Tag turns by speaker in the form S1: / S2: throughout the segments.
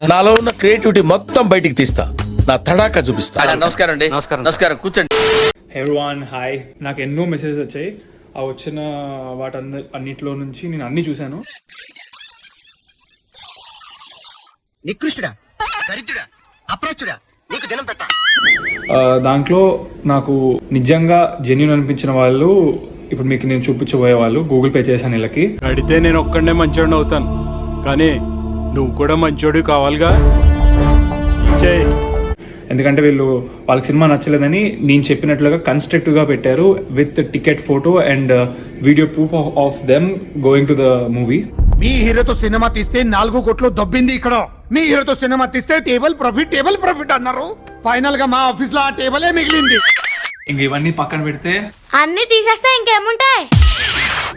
S1: నాలో ఉన్న క్రియేటివిటీ మొత్తం బయటికి తీస్తా, నా తడాకా చూపిస్తా.
S2: నమస్కారం అండి. నమస్కారం కూర్చోండి.
S3: Everyone hi. నాకు ఎన్నో మెసేజెస్ వచ్చాయి. ఆ వచ్చిన అన్నిట్లో నుంచి నేను అన్ని చూశాను.
S4: నికృష్టుడా, దరిద్రుడా, అప్రచుడా, నీకు దినం పెట్ట.
S3: దాంట్లో నాకు నిజంగా జెన్యూన్ అనిపించిన వాళ్ళు ఇప్పుడు మీకు నేను చూపించబోయే వాళ్ళు గూగుల్ పే చేశాను వీళ్ళకి.
S5: అడితే నేను ఒక్కడనే మంచోడిని అవుతాను, కానీ నువ్వు కూడా మంచోడు కావాలిగా.
S3: ఎందుకంటే వాళ్ళకి సినిమా నచ్చలేదని నేను చెప్పినట్లుగా కన్స్ట్రక్టివ్గా పెట్టారు with ticket photo and video proof of them going to the movie.
S6: మీ హీరోతో సినిమా తీస్తే 4 కోట్లు దొబ్బింది ఇక్కడ. మీ హీరోతో సినిమా తీస్తే టేబుల్ ప్రాఫిట్ అన్నారు. ఫైనల్ గా మా ఆఫీస్ లో ఆ టేబులే మిగిలింది.
S3: ఇంక ఇవన్నీ పక్కన పెడితే
S7: అన్ని తీసేస్తే ఇంకేముంటాయి.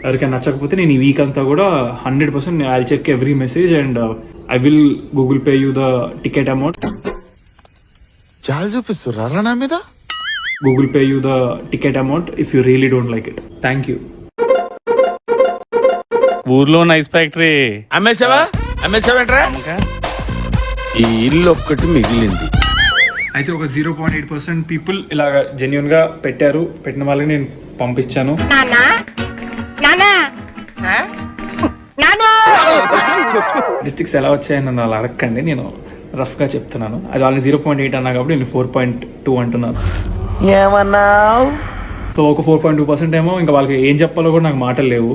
S3: ఎవరికైనా నచ్చకపోతే నేను ఈ వీక్ అంతా కూడా 100% I will check every message and I will Google pay you the ticket amount.
S8: చాలా చూపిస్తుర్రా నా మీద.
S3: Google pay you the ticket amount if you really don't like it. Thank you.
S5: ఊర్లో నైస్ ఫ్యాక్టరీ
S1: అమ్మేసావేంట్రా? ఈ ఇల్లు ఒక్కటి మిగిలింది.
S3: అయితే ఒక 0.8% పీపుల్ ఇలా జెన్యున్ గా పెట్టిన వాళ్ళకి నేను పంపించాను. డిస్ట్రిక్ట్స్ ఎలా వచ్చాయని నన్ను అలా అడగండి, నేను రఫ్ గా చెప్తున్నాను. అది వాళ్ళని 0.8 అన్నా కాబట్టి నేను 4.2 అంటున్నాను.
S8: ఏమన్నావు?
S3: సో ఒక 4.2% ఏమో ఇంకా వాళ్ళకి ఏం చెప్పాలో కూడా నాకు మాటలు లేవు.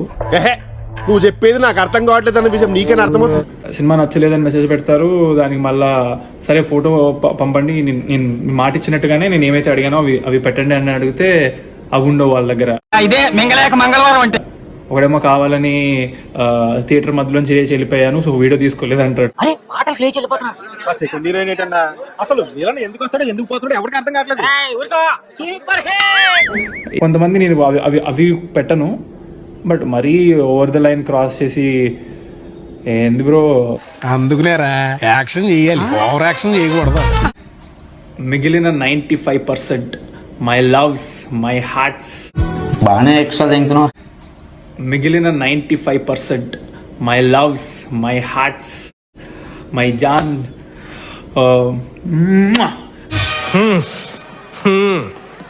S8: నువ్వు చెప్పేది నాకు అర్థం కావట్లేదు అన్న విషయం నీకేనా అర్థమవుతుంది?
S3: సినిమా నచ్చలేదని మెసేజ్ పెడతారు, దానికి మళ్ళా సరే ఫోటో పంపండి, నేను మాట ఇచ్చినట్టుగానే నేను ఏమైతే అడిగానో అవి పెట్టండి అని అడిగితే అవి ఉండవు వాళ్ళ దగ్గర.
S4: ఇదే మంగళవారం అంటే
S3: ఒకడేమో కావాలని థియేటర్ మధ్యలోంచి వెళ్ళిపోయాను, సో వీడియో తీసుకోలేదు అంటాడు.
S5: సెకండ్ హీరోయిన్ ఏంటన్నా అసలు వీళ్ళని ఎందుకు వస్తాడో ఎందుకు పోతాడో ఎవరికి అర్థం కావట్లేదు.
S3: కొంతమంది నేను అవి పెట్టను, బట్ మరీ ఓవర్ ద లైన్ క్రాస్ చేసి ఏంది బ్రో.
S6: అందుకునేరా యాక్షన్ చేయాలి, ఓవర్ యాక్షన్ చేయకూడదు.
S3: మిగిలిన 95% మై లవ్స్ మై హార్ట్స్.
S2: బాగానే ఎక్స్ట్రా తింటున్నావు.
S3: మిగిలిన 95% my loves my hearts my జాన్.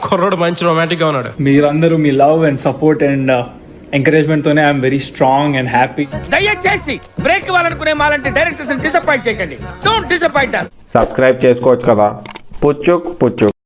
S8: కుర్రోడు మంచి రొమాంటిక్ గా ఉన్నాడు.
S3: మీరందరూ మీ love and support and encouragement తోనే I'm very strong and happy.
S4: దయచేసి బ్రేక్ ఇవ్వాలనుకునే మాలంటే డైరెక్టర్స్ డిసప్పాయింట్ చేయకండి. Don't disappoint us.
S9: సబ్స్క్రైబ్ చేసుకోవచ్చు కదా. పుచ్చుక్ పుచ్చుక్.